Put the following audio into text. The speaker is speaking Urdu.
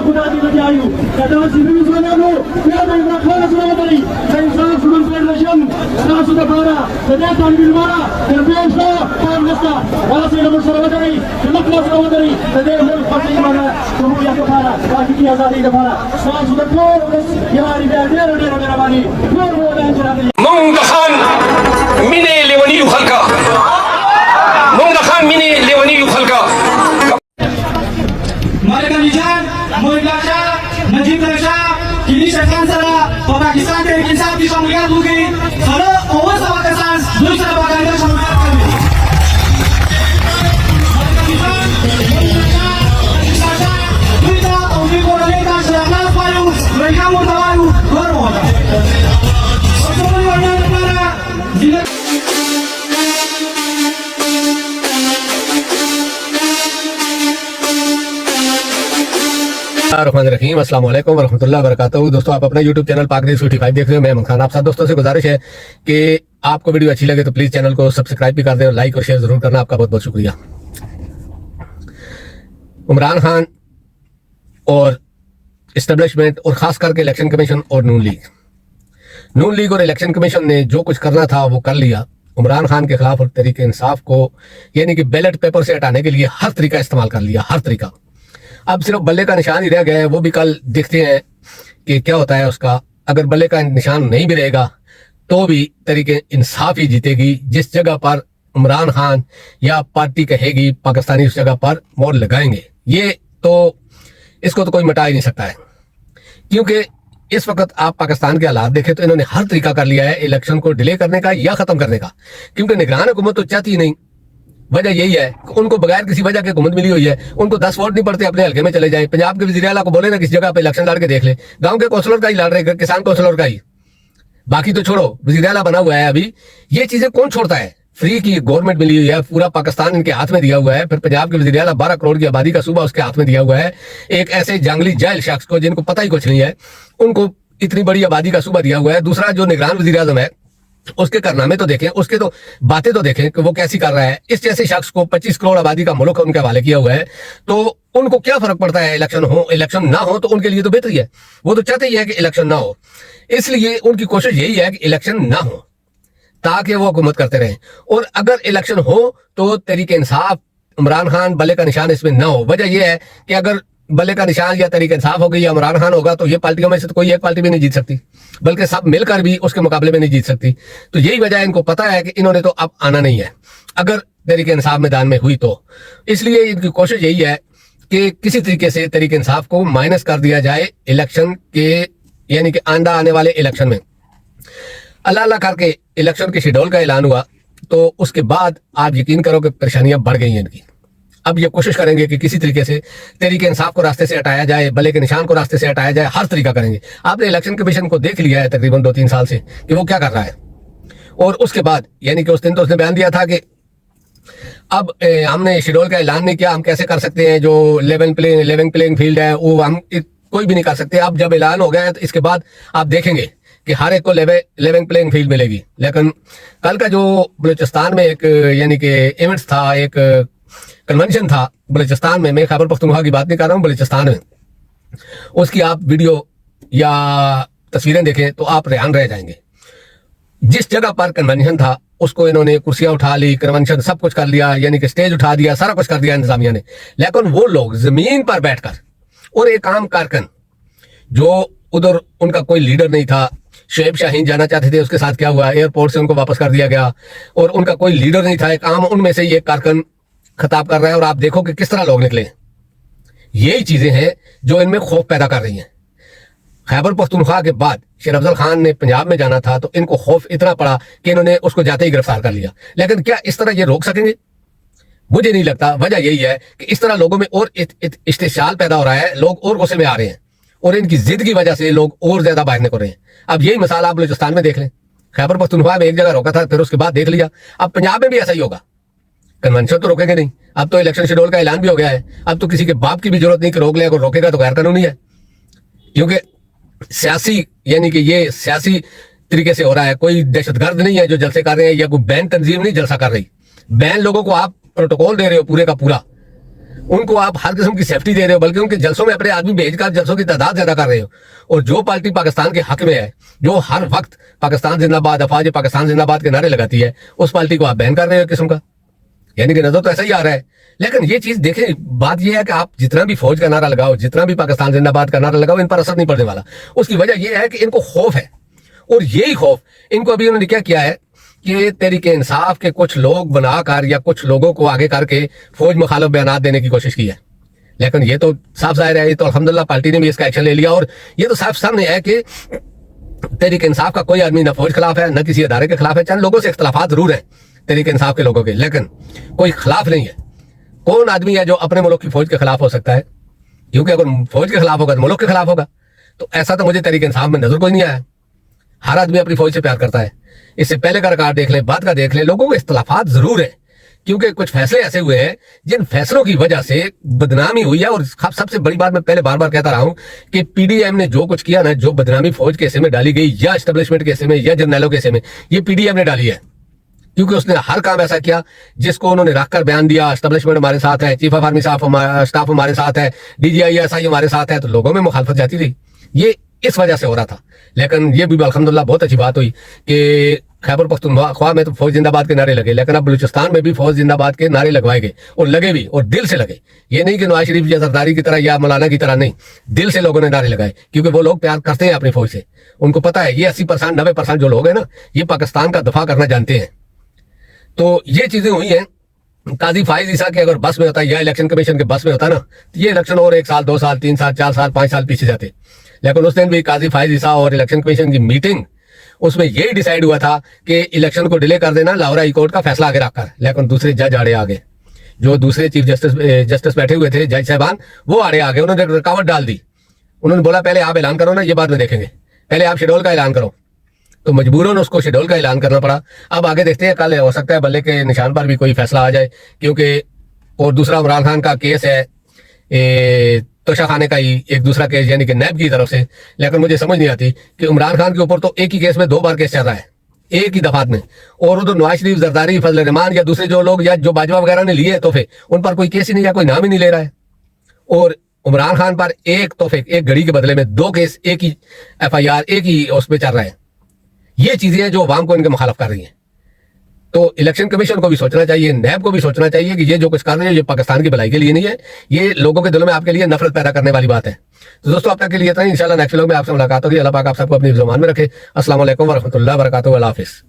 خدا کی بجائے کہتا سیریز بنا لو میں نے کھانا سنا دئی انسان سمن پر نشم ناس دبارا دے تنبیل مارا دربیش کا کام نستا ولا سے نمبر سره ودري مطلب سره ودري دے ملک پټي مارا جمهوریت دبارا پاکی کی آزادی دبارا ساز د ټول یاري به ډېر ډېر مهرباني ټول وو د انجام مونږ خان مینه لیونی خلکا مونږ خان مینه لیونی خلکا مالک نجان مولا شاه نجیب شاه کلی شکان سره په پاکستان کې انصاف کی شمولیت وکړي خلک او سبا کسان دوی سره باندې شمولیت کوي مالک نجان مولا شاه دوی دا او دوی کولای دا چې اخلاص پایو ورګه مو دوایو ورو ودا څه په وړاندې لپاره الرحمن الرحیم السلام علیکم ورحمۃ اللہ وبرکاتہ. دوستوں آپ اپنا یوٹیوب چینل پاک نیوز 45 دیکھ رہے ہو. میں امن خان. آپ سب دوستوں سے گزارش ہے کہ آپ کو ویڈیو اچھی لگے تو پلیز چینل کو سبسکرائب بھی کر دیں اور لائک اور شیئر ضرور کرنا. آپ کا بہت بہت شکریہ. عمران خان اور اسٹیبلشمنٹ اور خاص کر کے الیکشن کمیشن اور نون لیگ اور الیکشن کمیشن نے جو کچھ کرنا تھا وہ کر لیا. عمران خان کے خلاف اور تحریک انصاف کو یعنی کہ بیلٹ پیپر سے ہٹانے کے لیے ہر طریقہ استعمال کر لیا, ہر طریقہ. اب صرف بلے کا نشان ہی رہ گیا ہے, وہ بھی کل دیکھتے ہیں کہ کیا ہوتا ہے اس کا. اگر بلے کا نشان نہیں بھی رہے گا تو بھی تحریک انصاف ہی جیتے گی. جس جگہ پر عمران خان یا پارٹی کہے گی پاکستانی اس جگہ پر مور لگائیں گے. یہ تو اس کو تو کوئی مٹا ہی نہیں سکتا ہے, کیونکہ اس وقت آپ پاکستان کے حالات دیکھیں تو انہوں نے ہر طریقہ کر لیا ہے الیکشن کو ڈیلے کرنے کا یا ختم کرنے کا, کیونکہ نگران حکومت تو چاہتی ہی نہیں. وجہ یہی ہے کہ ان کو بغیر کسی وجہ کے حکومت ملی ہوئی ہے. ان کو 10 ووٹ نہیں پڑتے, اپنے حلقے میں چلے جائیں. پنجاب کے وزیر اعلیٰ کو بولے نا کسی جگہ پہ الیکشن لڑ کے دیکھ لے, گاؤں کے کونسلر کا ہی لڑ رہے, کسان کونسلر کا ہی, باقی تو چھوڑو. وزیر اعلیٰ بنا ہوا ہے ابھی. یہ چیزیں کون چھوڑتا ہے؟ فری کی گورنمنٹ ملی ہوئی ہے, پورا پاکستان ان کے ہاتھ میں دیا ہوا ہے. پھر پنجاب کے وزیر اعلیٰ 12 کروڑ کی آبادی کا صوبہ اس کے ہاتھ میں دیا ہوا ہے. ایک ایسے جنگلی جاہل شخص کو جن کو پتہ ہی کچھ نہیں ہے, ان کو اتنی بڑی آبادی کا صوبہ دیا ہوا ہے. دوسرا جو نگران وزیر اعظم ہے اس کے کارنامے تو دیکھیں, اس کے تو باتیں تو دیکھیں کہ وہ کیسی کر رہا ہے. اس جیسے شخص کو 25 کروڑ آبادی کا ملک ان کے حوالے کیا ہوا ہے, تو ان کو کیا فرق پڑتا ہے الیکشن ہو الیکشن نہ ہو. تو ان کے لیے تو بہتری ہے, وہ تو چاہتے ہی ہے کہ الیکشن نہ ہو. اس لیے ان کی کوشش یہی ہے کہ الیکشن نہ ہو تاکہ وہ حکومت کرتے رہیں. اور اگر الیکشن ہو تو تحریک انصاف عمران خان بلے کا نشان اس میں نہ ہو. وجہ یہ ہے کہ اگر بلے کا نشان یا تحریک انصاف ہوگی یا عمران خان ہوگا تو یہ پارٹیوں میں سے تو کوئی ایک پارٹی بھی نہیں جیت سکتی, بلکہ سب مل کر بھی اس کے مقابلے میں نہیں جیت سکتی. تو یہی وجہ ہے, ان کو پتا ہے کہ انہوں نے تو اب آنا نہیں ہے اگر تحریک انصاف میدان میں ہوئی تو. اس لیے ان کی کوشش یہی ہے کہ کسی طریقے سے تحریک انصاف کو مائنس کر دیا جائے الیکشن کے, یعنی کہ آئندہ آنے والے الیکشن میں. اللہ کر کے الیکشن کے شیڈول کا اعلان ہوا تو اس کے بعد آپ یقین کرو کہ پریشانیاں بڑھ گئی ہیں ان کی. اب یہ کوشش کریں گے کہ کسی طریقے سے تحریک انصاف کو راستے سے ہٹایا جائے, بلے کے نشان کو راستے سے ہٹایا جائے, ہر طریقہ کریں گے. آپ نے الیکشن کمیشن کو دیکھ لیا ہے تقریباً 2-3 سال سے کہ وہ کیا کر رہا ہے. اور اس کے بعد یعنی کہ اس دن تو اس نے بیان دیا تھا کہ اب ہم نے شیڈول کا اعلان نہیں کیا, ہم کیسے کر سکتے ہیں, جو لیونگ پلینگ فیلڈ ہے وہ ہم کوئی بھی نہیں کر سکتے. اب جب اعلان ہو گیا ہے تو اس کے بعد آپ دیکھیں گے کہ ہر ایک کو لیونگ پلینگ فیلڈ ملے گی. لیکن کل کا جو بلوچستان میں ایک یعنی کہ ایونٹس تھا, ایک کنونشن تھا بلوچستان میں خیبر پختونخوا کی بات نہیں کر رہا ہوں, بلوچستان میں, اس کی آپ ویڈیو یا تصویریں دیکھیں تو آپ ریحان رہ جائیں گے. جس جگہ پر کنونشن تھا اس کو انہوں نے کرسیاں اٹھا لی, کنونشن سب کچھ کر لیا, یعنی کہ سٹیج اٹھا دیا, سارا کچھ کر دیا انتظامیہ نے. لیکن وہ لوگ زمین پر بیٹھ کر اور ایک عام کارکن جو ادھر ان کا کوئی لیڈر نہیں تھا, شعیب شاہین جانا چاہتے تھے, اس کے ساتھ کیا ہوا, ایئرپورٹ سے ان کو واپس کر دیا گیا, اور ان کا کوئی لیڈر نہیں تھا, ایک عام ان میں سے ایک کارکن خطاب کر رہا ہے. اور آپ دیکھو کہ کس طرح لوگ نکلے. یہی چیزیں ہیں جو ان میں خوف پیدا کر رہی ہیں. خیبر پختونخوا کے بعد شیر افضل خان نے پنجاب میں جانا تھا تو ان کو خوف اتنا پڑا کہ انہوں نے اس کو جاتے ہی گرفتار کر لیا. لیکن کیا اس طرح یہ روک سکیں گے؟ مجھے نہیں لگتا. وجہ یہی ہے کہ اس طرح لوگوں میں اور استحصال پیدا ہو رہا ہے, لوگ اور غصے میں آ رہے ہیں, اور ان کی ضد کی وجہ سے لوگ اور زیادہ باہر نکل رہے ہیں. اب یہی مثال آپ بلوچستان میں دیکھ لیں. خیبر پختونخوا میں ایک جگہ روکا تھا, پھر اس کے بعد دیکھ لیا. اب پنجاب میں بھی ایسا ہی ہوگا. کنونشن تو روکیں گے نہیں, اب تو الیکشن شیڈول کا اعلان بھی ہو گیا ہے. اب تو کسی کے باپ کی بھی ضرورت نہیں کہ روک لے, اگر روکے گا تو غیر قانونی ہے, کیونکہ سیاسی یعنی کہ یہ سیاسی طریقے سے ہو رہا ہے. کوئی دہشت گرد نہیں ہے جو جلسے کر رہے ہیں, یا کوئی بین تنظیم نہیں جلسہ کر رہی. بین لوگوں کو آپ پروٹوکول دے رہے ہو پورے کا پورا, ان کو آپ ہر قسم کی سیفٹی دے رہے ہو، بلکہ ان کے جلسوں میں اپنے آدمی بھیج کر جلسوں کی تعداد زیادہ کر رہے ہو. اور جو پارٹی پاکستان کے حق میں ہے، جو ہر وقت پاکستان زندہ باد، افواج پاکستان زندہ باد کے نعرے لگاتی ہے، اس پارٹی کو آپ بین کر رہے ہو قسم کا. یعنی کہ نظر تو ایسا ہی آ رہا ہے. لیکن یہ چیز دیکھیں، بات یہ ہے کہ آپ جتنا بھی فوج کا نعرہ لگاؤ، جتنا بھی پاکستان زندہ باد کا نعرہ لگاؤ، ان پر اثر نہیں پڑنے والا. اس کی وجہ یہ ہے کہ ان کو خوف ہے، اور یہی خوف ان کو ابھی انہوں نے کیا کیا ہے کہ تحریک انصاف کے کچھ لوگ بنا کر یا کچھ لوگوں کو آگے کر کے فوج مخالف بیانات دینے کی کوشش کی ہے. لیکن یہ تو صاف ظاہر ہے، یہ تو الحمدللہ پارٹی نے بھی اس کا ایکشن لے لیا، اور یہ تو صاف سامنے ہے کہ تحریک انصاف کا کوئی آدمی نہ فوج خلاف ہے، نہ کسی ادارے کے خلاف ہے. چند لوگوں سے اختلافات ضرور ہیں تحریک انصاف کے لوگوں کے، لیکن کوئی خلاف نہیں ہے. کون آدمی ہے جو اپنے ملک کی فوج کے خلاف ہو سکتا ہے؟ کیونکہ اگر فوج کے خلاف ہوگا تو ملک کے خلاف ہوگا. تو ایسا تو مجھے تحریک انصاف میں نظر کوئی نہیں آیا. ہر آدمی اپنی فوج سے پیار کرتا ہے. اس سے پہلے کا ریکارڈ دیکھ لیں، بعد کا دیکھ لیں، لوگوں کو اختلافات ضرور ہیں، کیونکہ کچھ فیصلے ایسے ہوئے ہیں جن فیصلوں کی وجہ سے بدنامی ہوئی ہے. اور سب سے بڑی بات میں پہلے بار بار کہتا رہا ہوں کہ پی ڈی ایم نے جو کچھ کیا نا، جو بدنامی فوج کے حصے میں ڈالی گئی یا اسٹیبلشمنٹ کے حصے میں یا جرنیلوں کے حصے میں، یہ پی ڈی ایم نے ڈالی ہے. کیونکہ اس نے ہر کام ایسا کیا جس کو انہوں نے رکھ کر بیان دیا، اسٹیبلشمنٹ ہمارے ساتھ ہے، چیف آف آرمی اسٹاف ہمارے ساتھ ہے، D G I S I ہمارے ساتھ ہے، تو لوگوں میں مخالفت جاتی تھی. یہ اس وجہ سے ہو رہا تھا. لیکن یہ بھی الحمدللہ بہت اچھی بات ہوئی کہ خیبر پختونخوا میں تو فوج زندہ باد کے نعرے لگے، لیکن اب بلوچستان میں بھی فوج زندہ باد کے نعرے لگوائے گئے، اور لگے بھی، اور دل سے لگے. یہ نہیں کہ نواز شریف یا زرداری کی طرح یا مولانا کی طرح، نہیں، دل سے لوگوں نے نعرے لگائے، کیونکہ وہ لوگ پیار کرتے ہیں اپنی فوج سے. ان کو پتا ہے یہ 80% 90% جو لوگ ہیں نا، یہ پاکستان کا دفاع کرنا جانتے ہیں. تو یہ چیزیں ہوئی ہیں. قاضی فائز عیسیٰ کے اگر بس میں ہوتا یا الیکشن کمیشن کے بس میں ہوتا نا، تو یہ الیکشن اور 1 سال 2 سال 3 سال 4 سال 5 سال پیچھے جاتے. لیکن اس دن بھی قاضی فائز عیسیٰ اور الیکشن کمیشن کی میٹنگ، اس میں یہی ڈیسائیڈ ہوا تھا کہ الیکشن کو ڈیلے کر دینا لاہور ہائی کورٹ کا فیصلہ آگے رکھ کر. لیکن دوسرے جج آڑے آگے، جو دوسرے چیف جسٹس بیٹھے ہوئے تھے، جج صاحبان، وہ آڑے آگے، انہوں نے رکاوٹ ڈال دی. انہوں نے بولا پہلے آپ اعلان کرو نا، یہ بعد میں دیکھیں گے، پہلے آپ شیڈول کا اعلان کرو. تو مجبوراً اس کو شیڈول کا اعلان کرنا پڑا. اب آگے دیکھتے ہیں، کل ہو سکتا ہے بلے کے نشان پر بھی کوئی فیصلہ آ جائے. کیونکہ اور دوسرا عمران خان کا کیس ہے، توشہ خانے کا ہی ایک دوسرا کیس، یعنی کہ نیب کی طرف سے. لیکن مجھے سمجھ نہیں آتی کہ عمران خان کے اوپر تو ایک ہی کیس میں 2 بار کیس چل رہا ہے، ایک ہی دفعات میں، اور ادھر نواز شریف، زرداری، فضل الرحمان یا دوسرے جو لوگ یا جو باجوہ وغیرہ نے لیے تحفے، ان پر کوئی کیس ہی نہیں، یا کوئی نام ہی نہیں لے رہا ہے. اور عمران خان پر ایک تحفے، ایک گھڑی کے بدلے میں 2 کیس، ایک ہی ایف آئی آر، ایک ہی اس پہ چل رہا ہے. یہ چیزیں ہیں جو عوام کو ان کے مخالف کر رہی ہیں. تو الیکشن کمیشن کو بھی سوچنا چاہیے، نیب کو بھی سوچنا چاہیے کہ یہ جو کچھ کر رہے ہیں یہ پاکستان کی بھلائی کے لیے نہیں ہے، یہ لوگوں کے دلوں میں آپ کے لیے نفرت پیدا کرنے والی بات ہے. تو دوستو اب تک کے لیے اتنا ہی. انشاءاللہ نیکسٹ ویلوگ میں آپ سے ملاقات ہوگی. اللہ پاک آپ سب کو اپنی زمان میں رکھے. السلام علیکم ورحمۃ اللہ وبرکاتہ. اللہ حافظ.